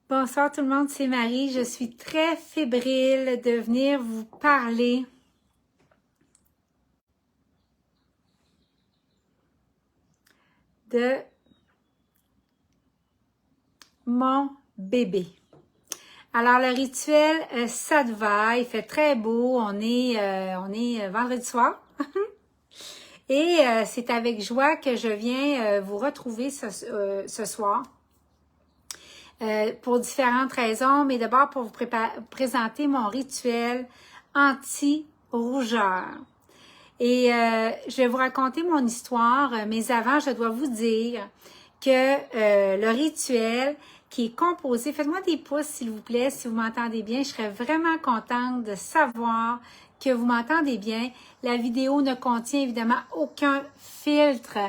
Bonsoir tout le monde, c'est Marie. Je suis très fébrile de venir vous parler de mon bébé. Alors le rituel Sattva, il fait très beau, on est vendredi soir. Et c'est avec joie que je viens vous retrouver ce soir. Pour différentes raisons, mais d'abord pour vous présenter mon rituel anti-rougeur. Et je vais vous raconter mon histoire, mais avant, je dois vous dire que le rituel qui est composé, faites-moi des pouces s'il vous plaît, si vous m'entendez bien, je serais vraiment contente de savoir que vous m'entendez bien. La vidéo ne contient évidemment aucun filtre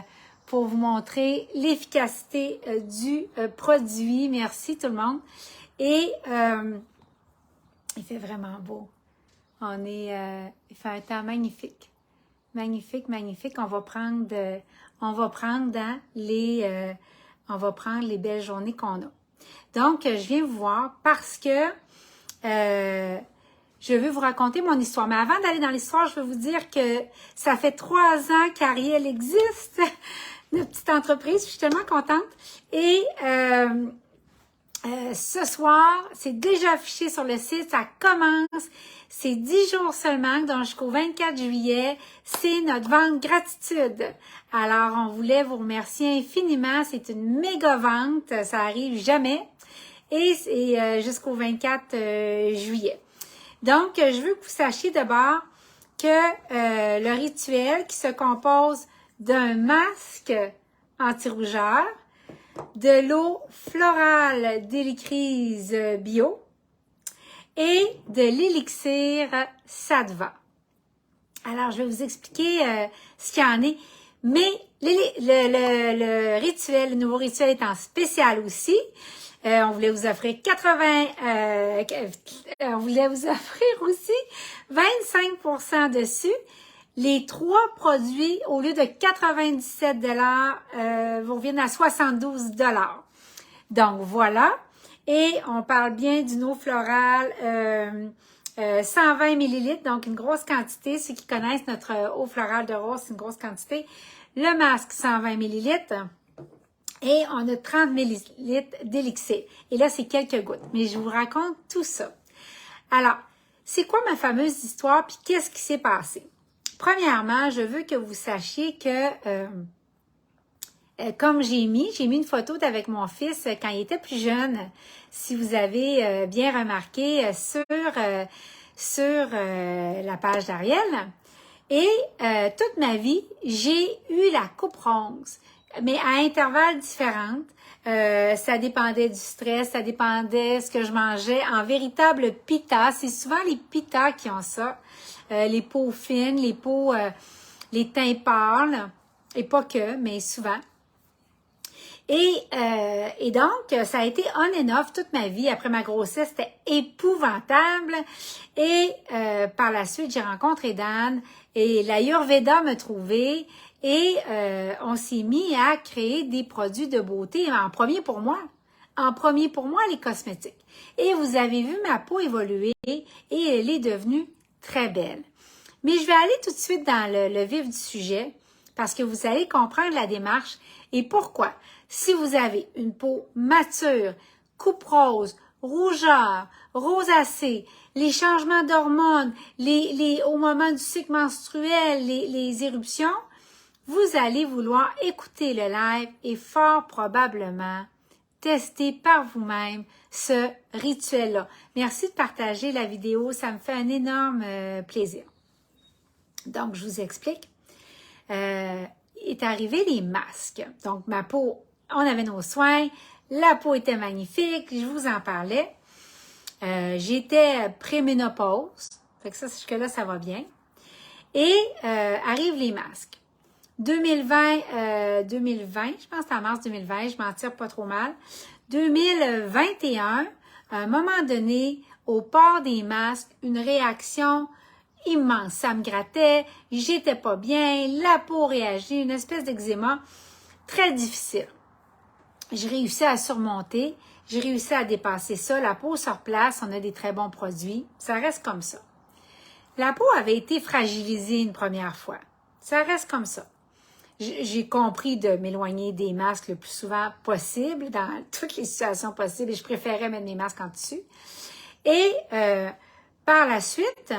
pour vous montrer l'efficacité du produit. Merci tout le monde. Et il fait vraiment beau. Il fait un temps magnifique. Magnifique, magnifique. On va prendre les belles journées qu'on a. Donc, je viens vous voir parce que je veux vous raconter mon histoire. Mais avant d'aller dans l'histoire, je veux vous dire que ça fait 3 ans qu'Ariel existe, notre petite entreprise. Je suis tellement contente. Et ce soir, c'est déjà affiché sur le site, ça commence. C'est 10 jours seulement, donc jusqu'au 24 juillet, c'est notre vente gratitude. Alors, on voulait vous remercier infiniment. C'est une méga vente, ça arrive jamais. Et c'est jusqu'au 24 juillet. Donc, je veux que vous sachiez d'abord que le rituel qui se compose d'un masque anti-rougeur, de l'eau florale d'Hélicrise bio et de l'élixir Sattva. Alors, je vais vous expliquer ce qu'il y en est, mais le rituel, le nouveau rituel est en spécial aussi. On voulait vous offrir on voulait vous offrir aussi 25% dessus. Les 3 produits, au lieu de 97 $, vous reviennent à 72 $. Donc, voilà. Et on parle bien d'une eau florale 120 ml, donc une grosse quantité. Ceux qui connaissent notre eau florale de rose, c'est une grosse quantité. Le masque, 120 ml. Et on a 30 ml d'élixir. Et là, c'est quelques gouttes. Mais je vous raconte tout ça. Alors, c'est quoi ma fameuse histoire, puis qu'est-ce qui s'est passé? Premièrement, je veux que vous sachiez que, comme j'ai mis une photo avec mon fils quand il était plus jeune, si vous avez bien remarqué sur la page d'Ariel. Et toute ma vie, j'ai eu la coupe rose, mais à intervalles différents. Ça dépendait du stress, ça dépendait de ce que je mangeais. En véritable pita, c'est souvent les pitas qui ont ça. Les peaux fines, les teints pâles, et pas que, mais souvent. Et donc, ça a été on and off toute ma vie. Après ma grossesse, c'était épouvantable. Et par la suite, j'ai rencontré Dan et l'Ayurveda m'a trouvé et on s'est mis à créer des produits de beauté. En premier pour moi, les cosmétiques. Et vous avez vu ma peau évoluer et elle est devenue très belle. Mais je vais aller tout de suite dans le vif du sujet parce que vous allez comprendre la démarche et pourquoi. Si vous avez une peau mature, coupe rose, rougeur, rosacée, les changements d'hormones, au moment du cycle menstruel, les éruptions, vous allez vouloir écouter le live et fort probablement tester par vous-même ce rituel-là. Merci de partager la vidéo, ça me fait un énorme plaisir. Donc, je vous explique. Est arrivé les masques. Donc, ma peau, on avait nos soins, la peau était magnifique, je vous en parlais. J'étais préménopause, fait que ça, jusque-là, ça va bien. Et arrivent les masques. 2020, je pense que c'est en mars 2020, je m'en tire pas trop mal. 2021, à un moment donné, au port des masques, une réaction immense. Ça me grattait, j'étais pas bien, la peau réagit, une espèce d'eczéma très difficile. J'ai réussi à surmonter. J'ai réussi à dépasser ça. La peau se replace, on a des très bons produits. Ça reste comme ça. La peau avait été fragilisée une première fois. Ça reste comme ça. J'ai compris de m'éloigner des masques le plus souvent possible, dans toutes les situations possibles, et je préférais mettre mes masques en tissu. Et par la suite,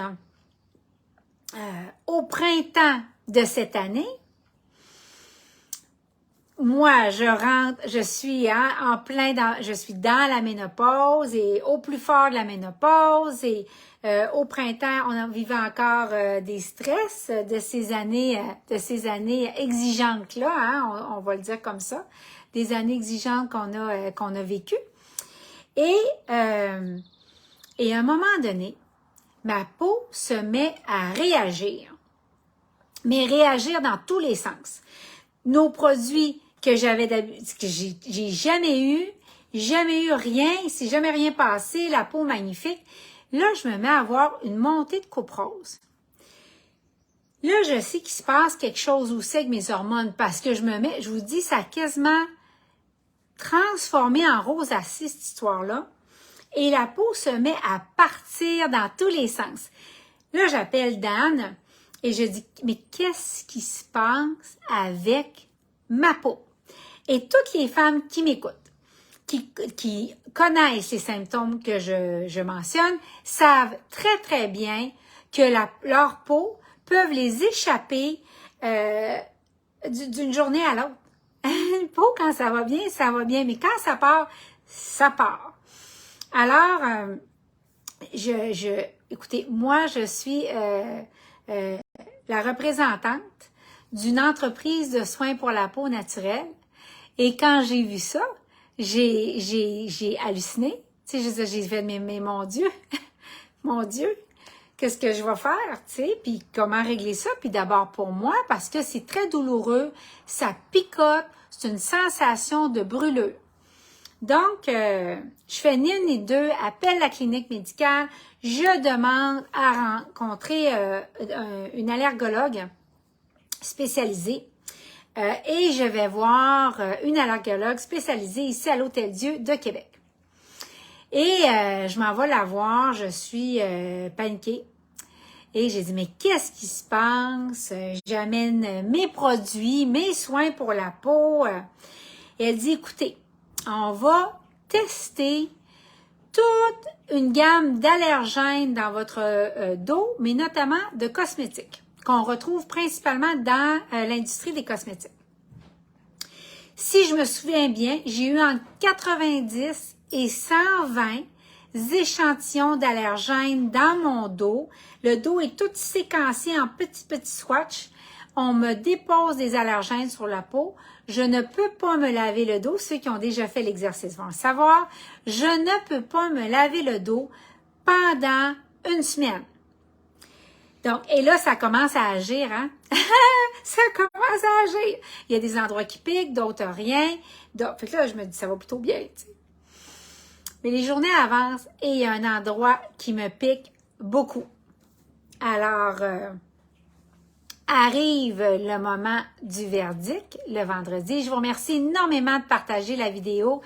au printemps de cette année, moi, je suis je suis dans la ménopause et au plus fort de la ménopause et au printemps, on vivait encore des stress de ces années exigeantes là, hein, on va le dire comme ça, des années exigeantes qu'on a vécues. Et à un moment donné, ma peau se met à réagir, mais réagir dans tous les sens. Nos produits que j'ai jamais eu rien, il s'est jamais rien passé, la peau magnifique. Là, je me mets à avoir une montée de coupe rose. Là, je sais qu'il se passe quelque chose aussi avec mes hormones parce que je vous dis, ça a quasiment transformé en rose à cette histoire-là. Et la peau se met à partir dans tous les sens. Là, j'appelle Dan et je dis, mais qu'est-ce qui se passe avec ma peau? Et toutes les femmes qui m'écoutent, qui connaissent les symptômes que je mentionne, savent très, très bien que leur peau peuvent les échapper d'une journée à l'autre. Une peau, quand ça va bien, mais quand ça part, ça part. Alors, écoutez, moi, je suis la représentante d'une entreprise de soins pour la peau naturelle. Et quand j'ai vu ça, j'ai halluciné. Tu sais, j'ai fait, mais mon Dieu, mon Dieu, qu'est-ce que je vais faire, tu sais, puis comment régler ça? Puis d'abord pour moi, parce que c'est très douloureux, ça picote, c'est une sensation de brûlure. Donc, je fais ni une ni deux, appelle la clinique médicale, je demande à rencontrer une allergologue spécialisée et je vais voir une allergologue spécialisée ici à l'Hôtel-Dieu de Québec. Et je m'en vais la voir, je suis paniquée. Et j'ai dit, mais qu'est-ce qui se passe? J'amène mes produits, mes soins pour la peau. Et elle dit, écoutez, on va tester toute une gamme d'allergènes dans votre dos, mais notamment de cosmétiques, qu'on retrouve principalement dans l'industrie des cosmétiques. Si je me souviens bien, j'ai eu entre 90 et 120 échantillons d'allergènes dans mon dos. Le dos est tout séquencé en petits swatchs. On me dépose des allergènes sur la peau. Je ne peux pas me laver le dos. Ceux qui ont déjà fait l'exercice vont le savoir. Je ne peux pas me laver le dos pendant une semaine. Donc, et là, ça commence à agir, hein? Ça commence à agir. Il y a des endroits qui piquent, d'autres rien. Donc, fait que là, je me dis, ça va plutôt bien, tu sais. Mais les journées avancent et il y a un endroit qui me pique beaucoup. Alors, arrive le moment du verdict, le vendredi. Je vous remercie énormément de partager la vidéo.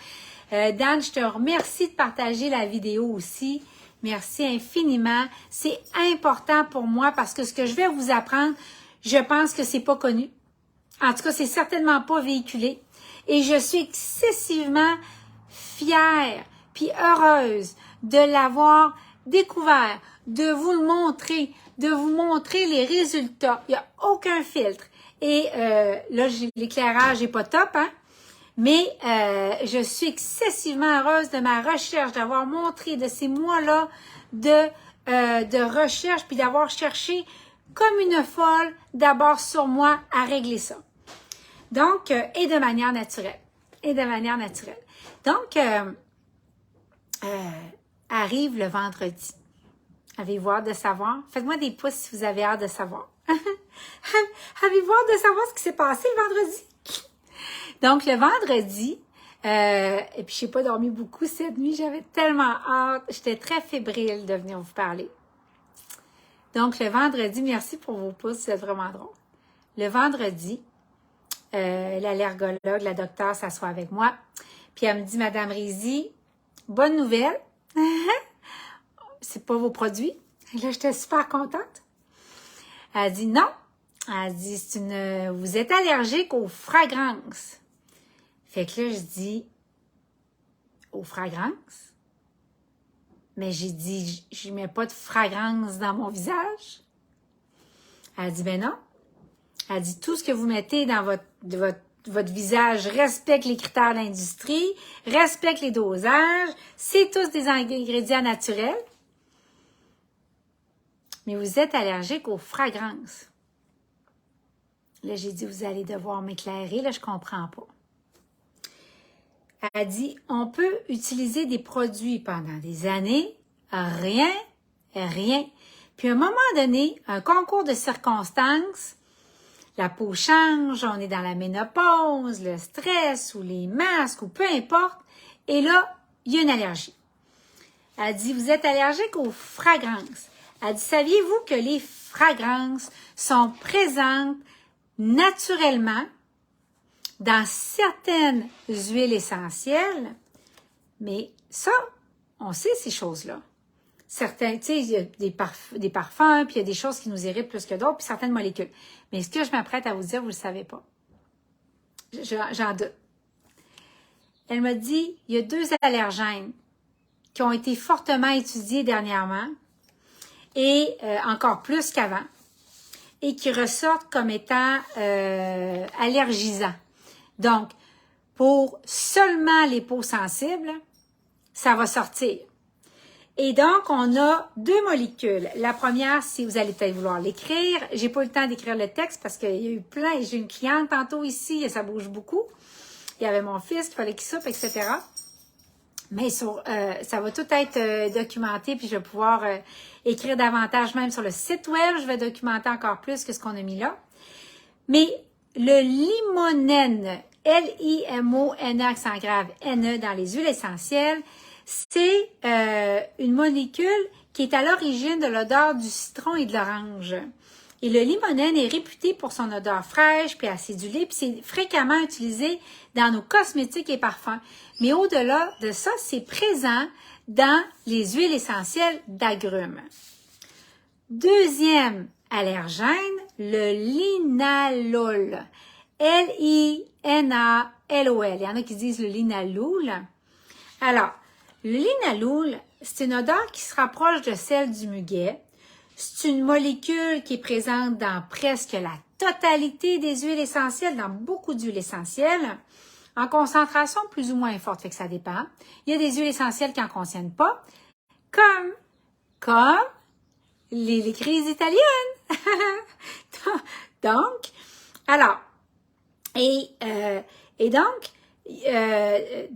Dan, je te remercie de partager la vidéo aussi. Merci infiniment. C'est important pour moi parce que ce que je vais vous apprendre, je pense que c'est pas connu. En tout cas, c'est certainement pas véhiculé. Et je suis excessivement fière puis heureuse de l'avoir découvert, de vous le montrer, de vous montrer les résultats. Il n'y a aucun filtre. Et là, l'éclairage n'est pas top, hein? Mais je suis excessivement heureuse de ma recherche, d'avoir montré de ces mois-là de recherche, puis d'avoir cherché comme une folle d'abord sur moi à régler ça. Donc, et de manière naturelle. Et de manière naturelle. Donc, arrive le vendredi. Avez-vous hâte de savoir? Faites-moi des pouces si vous avez hâte de savoir. Avez-vous hâte de savoir ce qui s'est passé le vendredi? Donc, le vendredi, et puis je n'ai pas dormi beaucoup cette nuit, j'avais tellement hâte, j'étais très fébrile de venir vous parler. Donc, le vendredi, merci pour vos pouces, c'est vraiment drôle. Le vendredi, l'allergologue, la docteure s'assoit avec moi, puis elle me dit, Madame Rizzi, bonne nouvelle. C'est pas vos produits. Là, j'étais super contente. Elle dit non. Elle dit, vous êtes allergique aux fragrances. Fait que là, je dis, aux fragrances? Mais j'ai dit, je mets pas de fragrance dans mon visage. Elle dit, ben non. Elle dit, tout ce que vous mettez dans votre visage respecte les critères de l'industrie, respecte les dosages, c'est tous des ingrédients naturels. Mais vous êtes allergique aux fragrances. Là, j'ai dit, vous allez devoir m'éclairer, là, je comprends pas. Elle dit, on peut utiliser des produits pendant des années, rien. Puis à un moment donné, un concours de circonstances, la peau change, on est dans la ménopause, le stress ou les masques ou peu importe, et là, il y a une allergie. Elle dit, vous êtes allergique aux fragrances. Elle dit, saviez-vous que les fragrances sont présentes naturellement dans certaines huiles essentielles, mais ça, on sait ces choses-là. Certains, tu sais, il y a des parfums, puis il y a des choses qui nous irritent plus que d'autres, puis certaines molécules. Mais ce que je m'apprête à vous dire, vous ne le savez pas. J'en doute. Elle m'a dit, il y a 2 allergènes qui ont été fortement étudiés dernièrement, et encore plus qu'avant, et qui ressortent comme étant allergisants. Donc, pour seulement les peaux sensibles, ça va sortir. Et donc, on a 2 molécules. La première, si vous allez peut-être vouloir l'écrire, j'ai pas eu le temps d'écrire le texte parce qu'il y a eu plein, j'ai une cliente tantôt ici et ça bouge beaucoup. Il y avait mon fils qu'il fallait qu'il soupe, etc. Mais ça va tout être documenté, puis je vais pouvoir écrire davantage même sur le site web. Je vais documenter encore plus que ce qu'on a mis là. Mais le limonène, L-I-M-O-N-E, accent grave, N-E, dans les huiles essentielles, c'est une molécule qui est à l'origine de l'odeur du citron et de l'orange. Et le limonène est réputé pour son odeur fraîche puis acidulée, puis c'est fréquemment utilisé dans nos cosmétiques et parfums. Mais au-delà de ça, c'est présent dans les huiles essentielles d'agrumes. Deuxième allergène, le linalool. L-I-N-A-L-O-L. Il y en a qui disent le linalool. Alors, le linalool, c'est une odeur qui se rapproche de celle du muguet. C'est une molécule qui est présente dans presque la totalité des huiles essentielles, dans beaucoup d'huiles essentielles, en concentration plus ou moins forte, fait que ça dépend. Il y a des huiles essentielles qui n'en contiennent pas, comme les crises italiennes. Donc, alors, de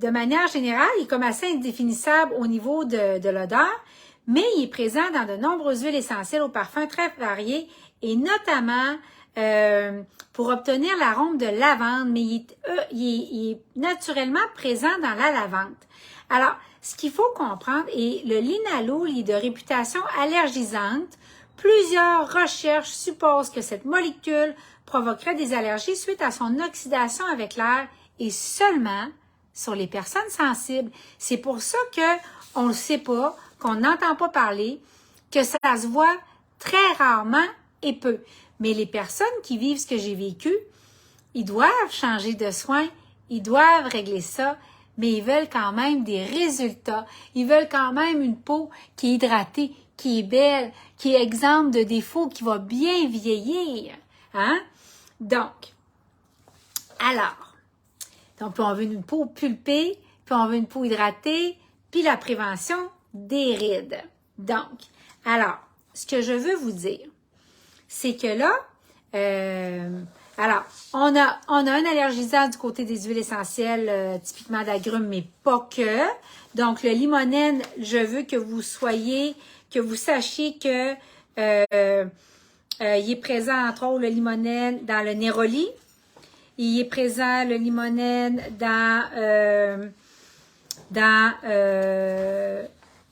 manière générale, il est comme assez indéfinissable au niveau de l'odeur, mais il est présent dans de nombreuses huiles essentielles aux parfums très variés et notamment pour obtenir l'arôme de lavande, mais il est naturellement présent dans la lavande. Alors, ce qu'il faut comprendre, et le linalool est de réputation allergisante, plusieurs recherches supposent que cette molécule provoquerait des allergies suite à son oxydation avec l'air et seulement sur les personnes sensibles. C'est pour ça qu'on ne le sait pas, qu'on n'entend pas parler, que ça se voit très rarement et peu. Mais les personnes qui vivent ce que j'ai vécu, ils doivent changer de soins, ils doivent régler ça, mais ils veulent quand même des résultats. Ils veulent quand même une peau qui est hydratée, qui est belle, qui est exempte de défauts, qui va bien vieillir. Hein? Donc, on veut une peau pulpée, puis on veut une peau hydratée, puis la prévention des rides. Donc, alors, ce que je veux vous dire, c'est que là, on a un allergisant du côté des huiles essentielles, typiquement d'agrumes, mais pas que. Donc, le limonène, je veux que vous sachiez que il est présent, entre autres, le limonène dans le néroli. Il est présent, le limonène,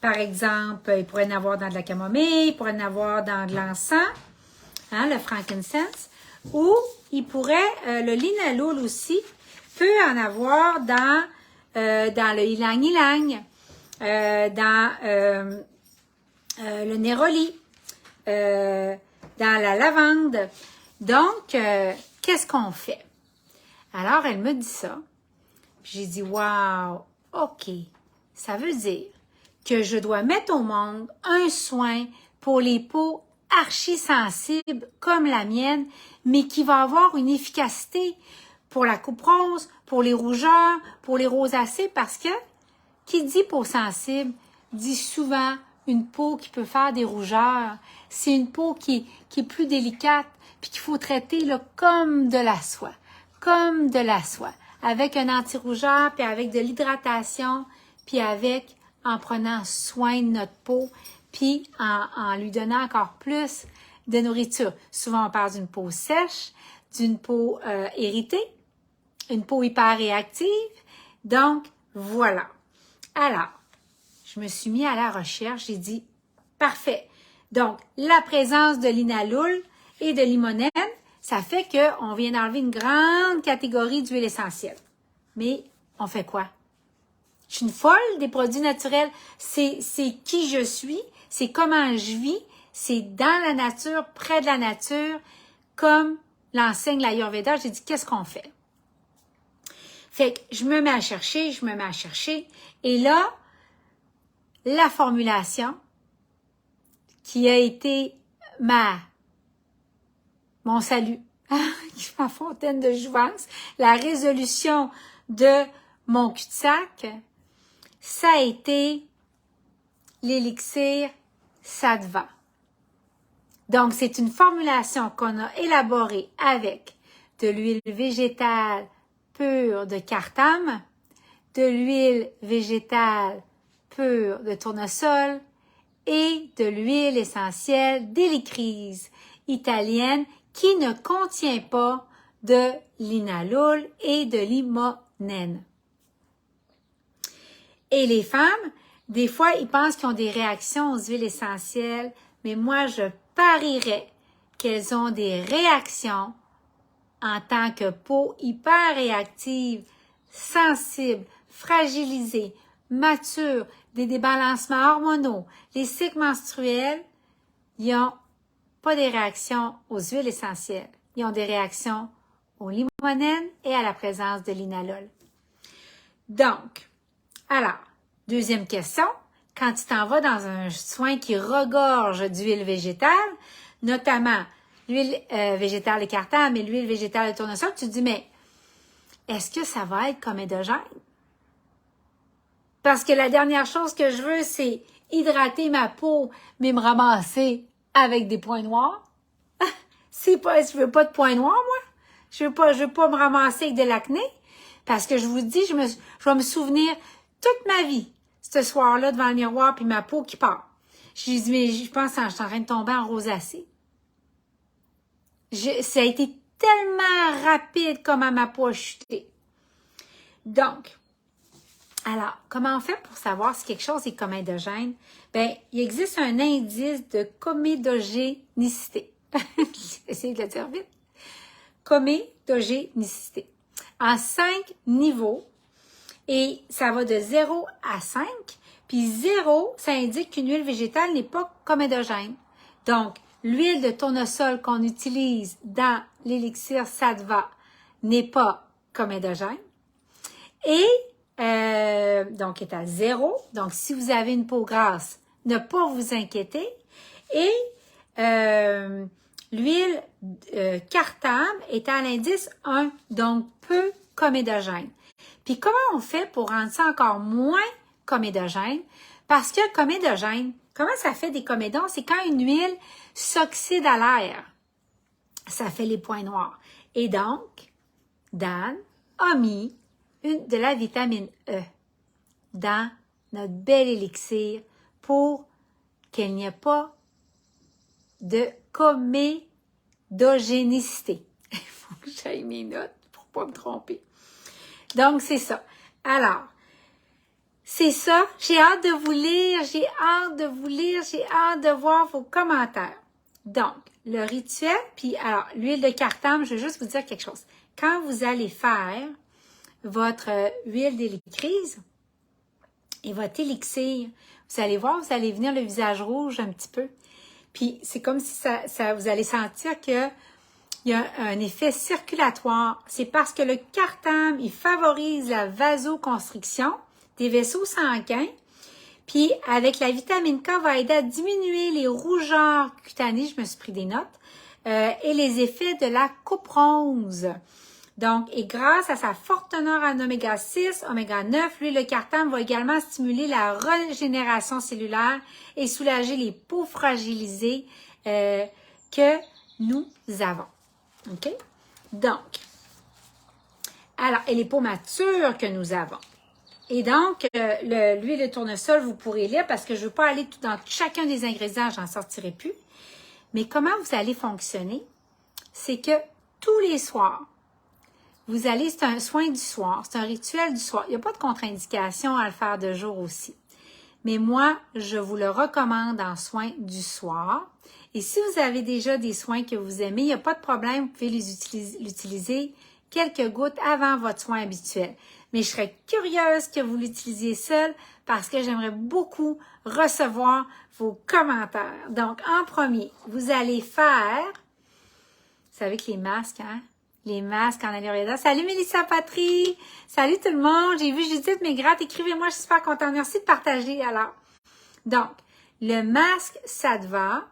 par exemple, il pourrait en avoir dans de la camomille, il pourrait en avoir dans de l'encens, hein, le frankincense, ou il pourrait, le linalool aussi, peut en avoir dans le ylang-ylang. dans le néroli, dans la lavande. Donc, qu'est-ce qu'on fait? Alors, elle me dit ça. J'ai dit, wow, OK, ça veut dire que je dois mettre au monde un soin pour les peaux archi-sensibles comme la mienne, mais qui va avoir une efficacité pour la coupe rose, pour les rougeurs, pour les rosacées, parce que qui dit peau sensible dit souvent une peau qui peut faire des rougeurs. C'est une peau qui est plus délicate, puis qu'il faut traiter là, comme de la soie, avec un anti-rougeur, puis avec de l'hydratation, puis en prenant soin de notre peau, puis en lui donnant encore plus de nourriture. Souvent, on parle d'une peau sèche, d'une peau irritée, une peau hyper réactive. Donc, voilà. Alors, je me suis mis à la recherche, j'ai dit, parfait. Donc, la présence de linalool et de limonène, ça fait qu'on vient d'enlever une grande catégorie d'huile essentielle. Mais, on fait quoi? Je suis une folle des produits naturels. C'est qui je suis, c'est comment je vis, c'est dans la nature, près de la nature, comme l'enseigne l'Ayurveda. J'ai dit, qu'est-ce qu'on fait? Fait que je me mets à chercher, et là, la formulation qui a été mon salut, ma fontaine de jouvence, la résolution de mon cul-de-sac, ça a été l'élixir Sattva. Donc, c'est une formulation qu'on a élaborée avec de l'huile végétale pure de cartame, de l'huile végétale pure de tournesol et de l'huile essentielle d'hélicryse italienne qui ne contient pas de linalool et de limonène. Et les femmes, des fois, ils pensent qu'ils ont des réactions aux huiles essentielles, mais moi, je parierais qu'elles ont des réactions en tant que peau hyper réactive, sensible, fragilisée, mature, des débalancements hormonaux, les cycles menstruels, ils n'ont pas des réactions aux huiles essentielles. Ils ont des réactions au limonène et à la présence de linalool. Donc, alors, deuxième question, quand tu t'en vas dans un soin qui regorge d'huile végétale, notamment l'huile végétale de cartame et l'huile végétale de tournesol, tu te dis, mais est-ce que ça va être comédogène? Parce que la dernière chose que je veux, c'est hydrater ma peau, mais me ramasser avec des points noirs. Je veux pas de points noirs, moi. Je veux pas me ramasser avec de l'acné. Parce que je vous dis, je vais me souvenir toute ma vie, ce soir-là, devant le miroir, puis ma peau qui part. Je dis, mais je pense que je suis en train de tomber en rosacée. Ça a été tellement rapide comment ma peau a chuté. Donc, alors, comment on fait pour savoir si quelque chose est comédogène? Bien, il existe un indice de comédogénicité. Essayez de le dire vite. Comédogénicité. En 5 niveaux, et ça va de 0 à 5. Puis 0, ça indique qu'une huile végétale n'est pas comédogène. Donc, l'huile de tournesol qu'on utilise dans l'élixir Sattva n'est pas comédogène. Et donc, est à 0. Donc, si vous avez une peau grasse, ne pas vous inquiéter. Et l'huile cartame est à l'indice 1, donc peu comédogène. Puis, comment on fait pour rendre ça encore moins comédogène? Parce que comédogène, comment ça fait des comédons? C'est quand une huile s'oxyde à l'air. Ça fait les points noirs. Et donc, Dan a mis de la vitamine E dans notre bel élixir pour qu'il n'y ait pas de comédogénicité. Il faut que j'aille mes notes pour pas me tromper. Donc, c'est ça. Alors, c'est ça. J'ai hâte de vous lire, j'ai hâte de voir vos commentaires. Donc, le rituel, puis alors, l'huile de cartame, je veux juste vous dire quelque chose. Quand vous allez faire votre huile d'hélicryse, Et votre élixir, vous allez voir, vous allez venir le visage rouge un petit peu. Puis c'est comme si vous allez sentir que il y a un effet circulatoire. C'est parce que le cartame, il favorise la vasoconstriction des vaisseaux sanguins. Puis avec la vitamine K, va aider à diminuer les rougeurs cutanées, je me suis pris des notes, et les effets de la coupe rose. Donc, et grâce à sa forte teneur en oméga 6, oméga 9, l'huile de cartame va également stimuler la régénération cellulaire et soulager les peaux fragilisées que nous avons. OK? Donc, alors, et les peaux matures que nous avons. Et donc, l'huile de tournesol, vous pourrez lire parce que je ne veux pas aller tout dans chacun des ingrédients, j'en sortirai plus. Mais comment vous allez fonctionner? C'est que tous les soirs, vous allez, c'est un soin du soir, c'est un rituel du soir. Il n'y a pas de contre-indication à le faire de jour aussi. Mais moi, je vous le recommande en soin du soir. Et si vous avez déjà des soins que vous aimez, il n'y a pas de problème, vous pouvez l'utiliser quelques gouttes avant votre soin habituel. Mais je serais curieuse que vous l'utilisiez seul parce que j'aimerais beaucoup recevoir vos commentaires. Donc, en premier, vous allez faire, vous savez que les masques, hein? Les masques en Ayurveda. Salut Mélissa Patry! Salut tout le monde! J'ai vu Judith Maigrat. Écrivez-moi, je suis super contente. Merci de partager alors. Donc, le masque Sattva,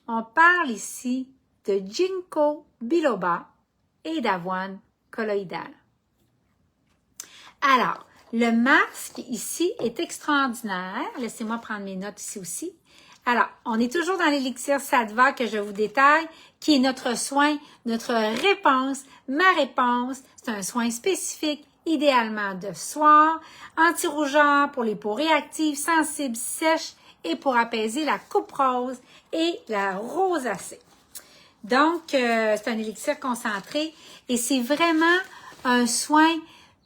on parle ici de ginkgo biloba et d'avoine colloïdale. Alors, le masque ici est extraordinaire. Laissez-moi prendre mes notes ici aussi. Alors, on est toujours dans l'élixir Sattva que je vous détaille, qui est notre soin, notre réponse, ma réponse. C'est un soin spécifique, idéalement de soir, anti-rougeur pour les peaux réactives, sensibles, sèches et pour apaiser la coupe rose et la rosacée. Donc, c'est un élixir concentré et c'est vraiment un soin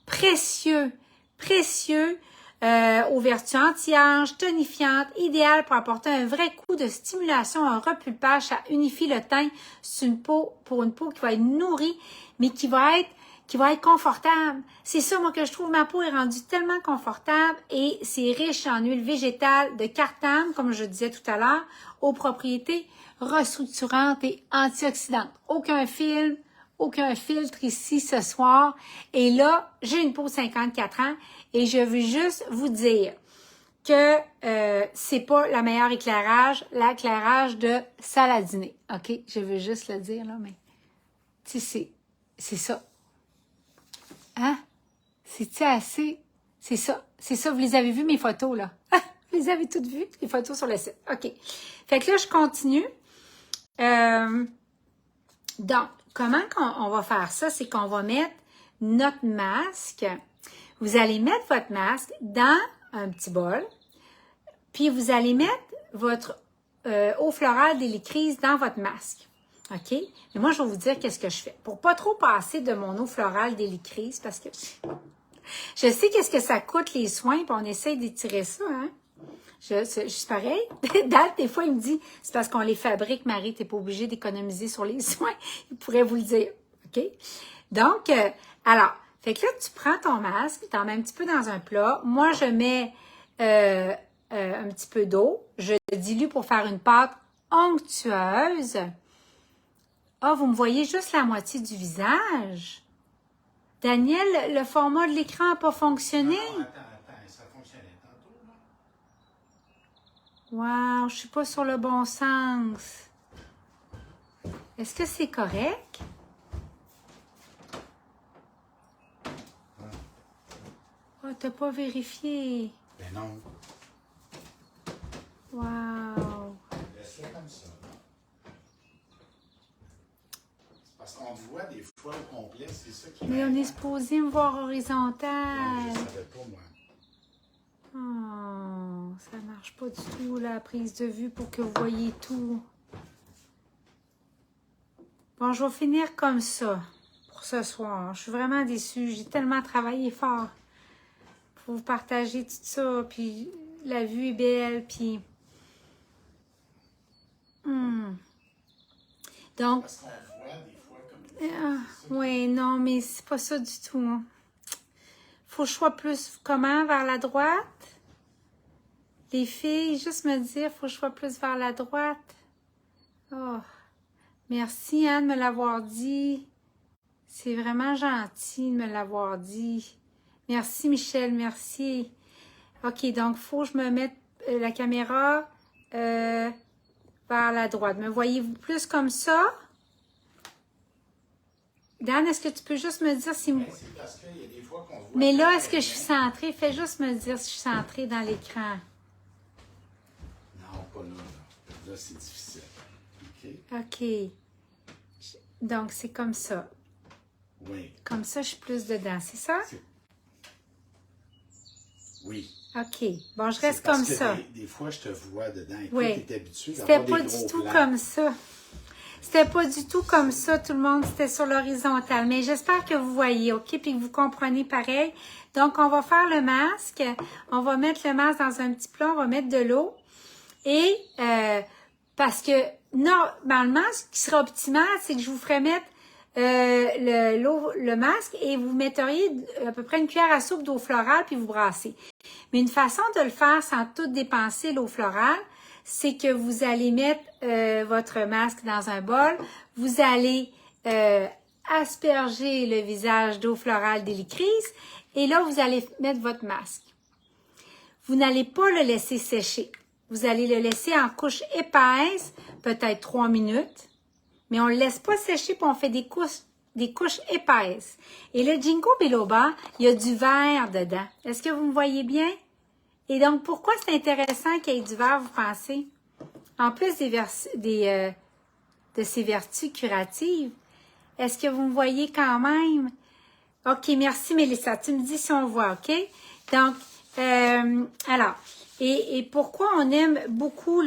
précieux, aux vertus anti-âge, tonifiantes, idéal pour apporter un vrai coup de stimulation, un repulpage, ça unifie le teint. C'est une peau, pour une peau qui va être nourrie, mais qui va être confortable. C'est ça, moi, que je trouve, ma peau est rendue tellement confortable et c'est riche en huile végétale de cartame, comme je disais tout à l'heure, aux propriétés restructurantes et antioxydantes. Aucun filtre ici ce soir. Et là, j'ai une peau de 54 ans et je veux juste vous dire que c'est pas le meilleur éclairage, l'éclairage de salle à dîner. OK? Je veux juste le dire, là, mais tu sais, c'est ça. Hein? C'est-tu assez? C'est ça. C'est ça. Vous les avez vues, mes photos, là? Vous les avez toutes vues, les photos sur le site. OK. Fait que là, je continue. Donc, comment on va faire ça? C'est qu'on va mettre notre masque. Vous allez mettre votre masque dans un petit bol, puis vous allez mettre votre eau florale d'hélicryse dans votre masque. OK? Mais moi, je vais vous dire qu'est-ce que je fais. Pour pas trop passer de mon eau florale d'hélicryse, parce que je sais qu'est-ce que ça coûte les soins, puis on essaye d'étirer ça, hein? Je suis pareil. Date, des fois, il me dit, c'est parce qu'on les fabrique, Marie, t'es pas obligée d'économiser sur les soins. Il pourrait vous le dire. OK? Donc, alors, fait que là, tu prends ton masque, tu en mets un petit peu dans un plat. Moi, je mets un petit peu d'eau. Je dilue pour faire une pâte onctueuse. Ah, vous me voyez juste la moitié du visage. Daniel, le format de l'écran n'a pas fonctionné. Non, attends, ça fonctionnait tantôt, là. Wow, je suis pas sur le bon sens. Est-ce que c'est correct? Oh, t'as pas vérifié. Ben non. Wow. Laisse-le comme ça. Parce qu'on te voit des fois au complet, c'est ça qui Mais on est supposé me voir Je horizontal. savais pas, moi. Oh, ça marche pas du tout, la prise de vue pour que vous voyez tout. Bon, je vais finir comme ça pour ce soir. Je suis vraiment déçue. J'ai tellement travaillé fort pour vous partager tout ça. Puis la vue est belle. Puis. Donc. Parce qu'on voit des fois comme Oui, non, mais c'est pas ça du tout. Hein. Faut que je sois plus comment vers la droite? Les filles, juste me dire, faut que je sois plus vers la droite. Oh, merci Anne de me l'avoir dit. C'est vraiment gentil de me l'avoir dit. Merci Michel, merci. OK, donc faut que je me mette la caméra vers la droite. Me voyez-vous plus comme ça? Dan, est-ce que tu peux juste me dire si... C'est parce qu'il y a des fois qu'on voit... Mais là, est-ce que je suis centrée? Fais juste me dire si je suis centrée dans l'écran. Non, pas là. Là, c'est difficile. OK? OK. Donc, c'est comme ça. Oui. Comme ça, je suis plus dedans, c'est ça? Oui. OK. Bon, je C'est reste parce comme que ça. Des fois, je te vois dedans et Oui. puis tu es habitué C'était d'avoir pas des du gros tout plans. comme ça. C'était pas du tout comme ça, tout le monde. C'était sur l'horizontale. Mais j'espère que vous voyez, OK? Puis que vous comprenez pareil. Donc, on va faire le masque. On va mettre le masque dans un petit plat. On va mettre de l'eau. Et parce que normalement, ce qui sera optimal, c'est que je vous ferai mettre le masque et vous metteriez à peu près une cuillère à soupe d'eau florale puis vous brassez. Mais une façon de le faire sans tout dépenser l'eau florale, c'est que vous allez mettre votre masque dans un bol, vous allez asperger le visage d'eau florale délicrise et là, vous allez mettre votre masque. Vous n'allez pas le laisser sécher. Vous allez le laisser en couche épaisse, peut-être 3 minutes, mais on ne le laisse pas sécher puis on fait des couches épaisses. Et le Ginkgo biloba, il y a du vert dedans. Est-ce que vous me voyez bien? Et donc, pourquoi c'est intéressant qu'il y ait du vert, vous pensez? En plus de ses vertus curatives, est-ce que vous me voyez quand même? OK, merci Mélissa. Tu me dis si on voit, OK? Donc, alors, et pourquoi on aime beaucoup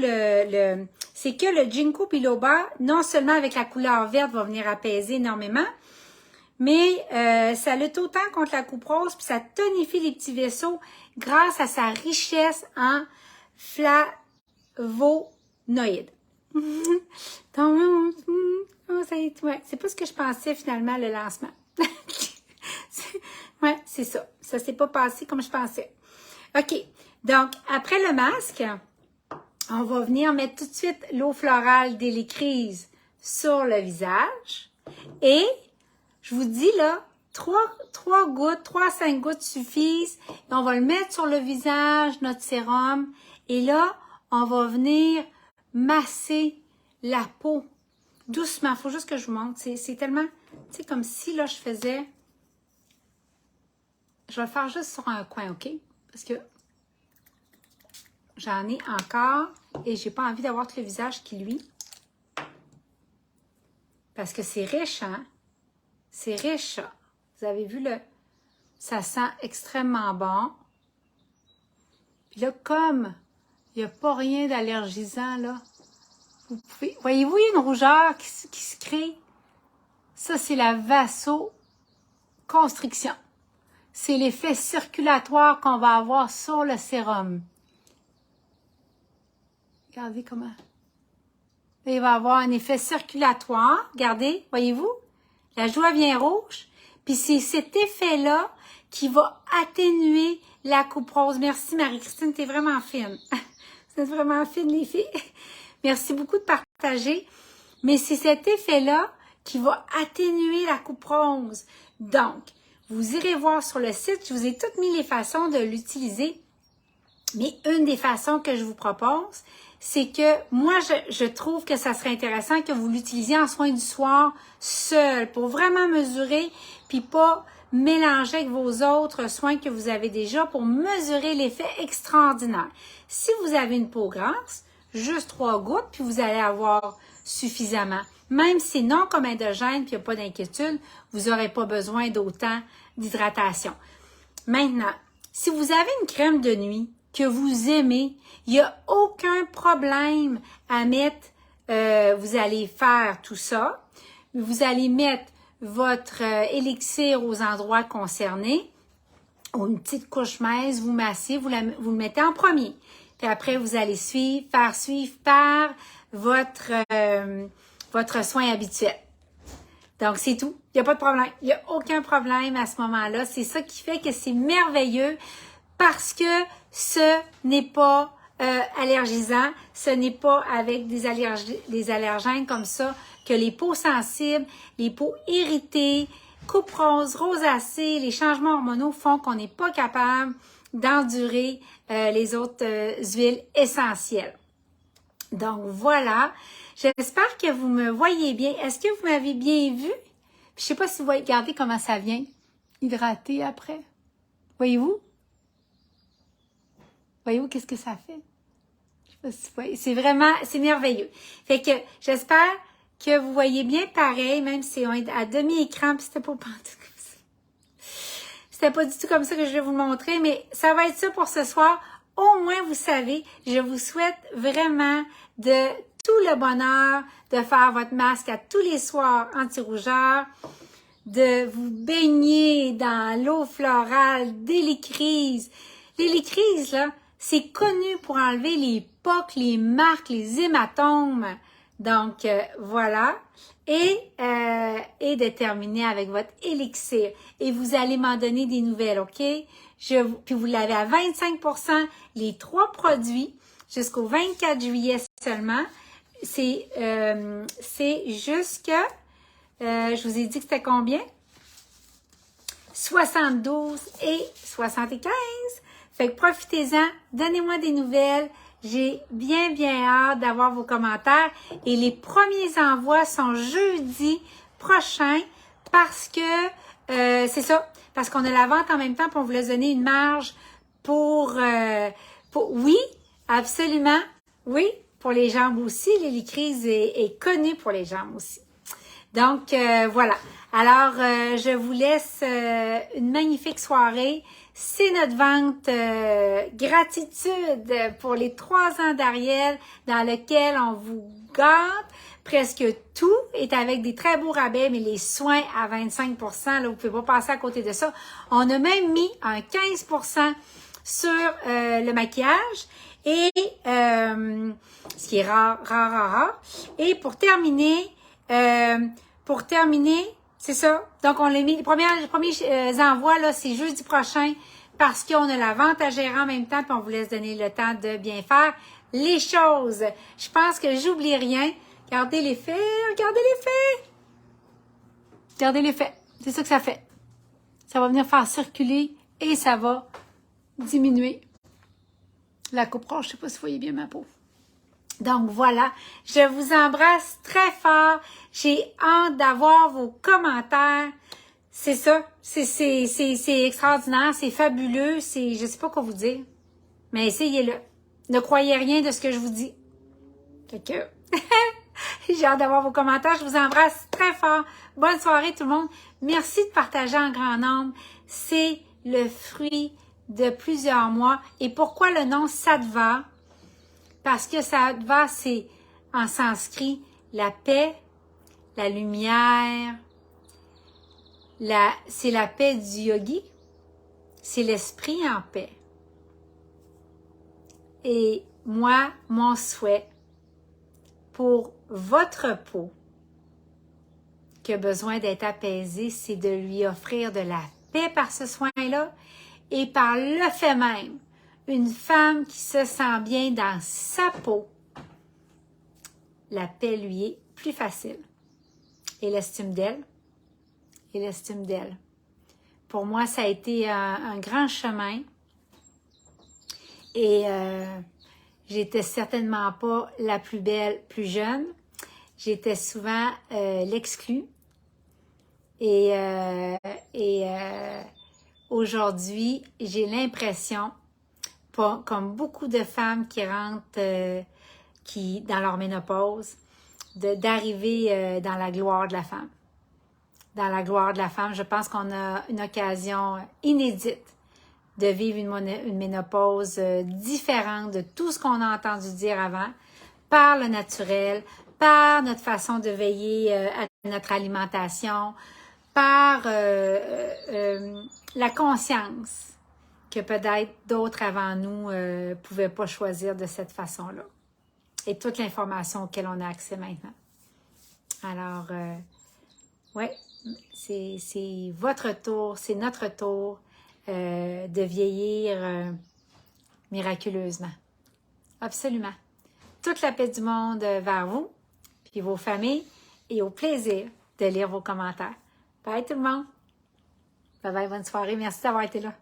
c'est que le Ginkgo biloba, non seulement avec la couleur verte, va venir apaiser énormément, mais ça lutte autant contre la couperose, puis ça tonifie les petits vaisseaux grâce à sa richesse en flavonoïdes. Ouais, c'est pas ce que je pensais finalement, le lancement. Ouais, c'est ça. Ça s'est pas passé comme je pensais. OK. Donc, après le masque, on va venir mettre tout de suite l'eau florale délicrise sur le visage. Et, je vous dis là, 3 à 5 gouttes suffisent. Et on va le mettre sur le visage, notre sérum. Et là, on va venir masser la peau doucement. Il faut juste que je vous montre. C'est tellement, tu sais, comme si là, je faisais... Je vais le faire juste sur un coin, OK? Parce que j'en ai encore et j'ai pas envie d'avoir tout le visage qui luit. Parce que c'est riche, hein? C'est riche, ça. Vous avez vu, ça sent extrêmement bon. Puis là, comme il n'y a pas rien d'allergisant, là, vous pouvez... Voyez-vous, il y a une rougeur qui se crée. Ça, c'est la vasoconstriction. C'est l'effet circulatoire qu'on va avoir sur le sérum. Regardez comment. Il va avoir un effet circulatoire. Regardez, voyez-vous? La joie vient rouge. Puis c'est cet effet-là qui va atténuer la couperose. Merci Marie-Christine, t'es vraiment fine. Vous êtes vraiment fine les filles. Merci beaucoup de partager. Mais c'est cet effet-là qui va atténuer la couperose. Donc, vous irez voir sur le site, je vous ai toutes mis les façons de l'utiliser. Mais une des façons que je vous propose, c'est que moi, je trouve que ça serait intéressant que vous l'utilisiez en soins du soir seul pour vraiment mesurer puis pas mélanger avec vos autres soins que vous avez déjà pour mesurer l'effet extraordinaire. Si vous avez une peau grasse, juste 3 gouttes puis vous allez avoir suffisamment. Même si non comedogène puis il n'y a pas d'inquiétude, vous n'aurez pas besoin d'autant d'hydratation. Maintenant, si vous avez une crème de nuit que vous aimez, il n'y a aucun problème à mettre, vous allez faire tout ça. Vous allez mettre votre élixir aux endroits concernés, ou une petite couche mince, vous massez, vous le mettez en premier. Puis après, vous allez faire suivre par votre soin habituel. Donc, c'est tout. Il n'y a pas de problème. Il n'y a aucun problème à ce moment-là. C'est ça qui fait que c'est merveilleux parce que ce n'est pas allergisant, ce n'est pas avec des allergènes comme ça que les peaux sensibles, les peaux irritées, coupe rose, rosacée, les changements hormonaux font qu'on n'est pas capable d'endurer les autres huiles essentielles. Donc voilà, j'espère que vous me voyez bien. Est-ce que vous m'avez bien vu? Je sais pas si vous voyez, regardez comment ça vient hydrater après. Voyez-vous? Voyez-vous qu'est-ce que ça fait? Je sais pas si vous voyez. C'est vraiment, c'est merveilleux. Fait que j'espère que vous voyez bien pareil, même si on est à demi-écran, puis c'était pas pantoute comme ça. C'était pas du tout comme ça que je vais vous montrer, mais ça va être ça pour ce soir. Au moins, vous savez, je vous souhaite vraiment de tout le bonheur de faire votre masque à tous les soirs anti-rougeur, de vous baigner dans l'eau florale d'hélicryse. L'hélicryse, là, c'est connu pour enlever les pocs, les marques, les hématomes. Donc, voilà. Et de terminer avec votre élixir. Et vous allez m'en donner des nouvelles, OK? Puis vous l'avez à 25%, les 3 produits, jusqu'au 24 juillet seulement. C'est jusqu'à, je vous ai dit que c'était combien? 72 et 75. Fait que profitez-en, donnez-moi des nouvelles. J'ai bien hâte d'avoir vos commentaires. Et les premiers envois sont jeudi prochain parce que, c'est ça, parce qu'on a la vente en même temps pour vous laisse donner une marge pour oui, absolument, oui, pour les jambes aussi. L'hélicryse est connue pour les jambes aussi. Donc, voilà. Alors, je vous laisse une magnifique soirée. C'est notre vente gratitude pour les 3 ans d'Ariel dans lequel on vous gâte. Presque tout est avec des très beaux rabais, mais les soins à 25%, là, vous pouvez pas passer à côté de ça. On a même mis un 15% sur le maquillage et ce qui est rare. Et pour terminer, c'est ça. Donc, on l'a mis, les premiers envois, là, c'est jeudi prochain parce qu'on a la vente à gérer en même temps puis on vous laisse donner le temps de bien faire les choses. Je pense que j'oublie rien. Regardez l'effet, regardez l'effet. Regardez l'effet. C'est ça que ça fait. Ça va venir faire circuler et ça va diminuer la coupe rose. Je sais pas si vous voyez bien ma peau. Donc voilà, je vous embrasse très fort. J'ai hâte d'avoir vos commentaires. C'est ça, c'est extraordinaire, c'est fabuleux, je sais pas quoi vous dire. Mais essayez-le. Ne croyez rien de ce que je vous dis. Fait que j'ai hâte d'avoir vos commentaires. Je vous embrasse très fort. Bonne soirée tout le monde. Merci de partager en grand nombre. C'est le fruit de plusieurs mois. Et pourquoi le nom Sattva? Parce que Sattva, c'est en sanskrit la paix, la lumière, c'est la paix du yogi, c'est l'esprit en paix. Et moi, mon souhait pour votre peau qui a besoin d'être apaisée, c'est de lui offrir de la paix par ce soin-là et par le fait même. Une femme qui se sent bien dans sa peau, la paix lui est plus facile. Et l'estime d'elle, Pour moi, ça a été un grand chemin. Et j'étais certainement pas la plus belle, plus jeune. J'étais souvent l'exclue. Et aujourd'hui, j'ai l'impression, comme beaucoup de femmes qui rentrent dans leur ménopause, d'arriver dans la gloire de la femme. Dans la gloire de la femme, je pense qu'on a une occasion inédite de vivre une ménopause différente de tout ce qu'on a entendu dire avant, par le naturel, par notre façon de veiller à notre alimentation, par la conscience que peut-être d'autres avant nous ne pouvaient pas choisir de cette façon-là. Et toute l'information auquel on a accès maintenant. Alors, ouais, c'est votre tour, c'est notre tour de vieillir miraculeusement. Absolument. Toute la paix du monde vers vous, puis vos familles, et au plaisir de lire vos commentaires. Bye tout le monde. Bye bye, bonne soirée. Merci d'avoir été là.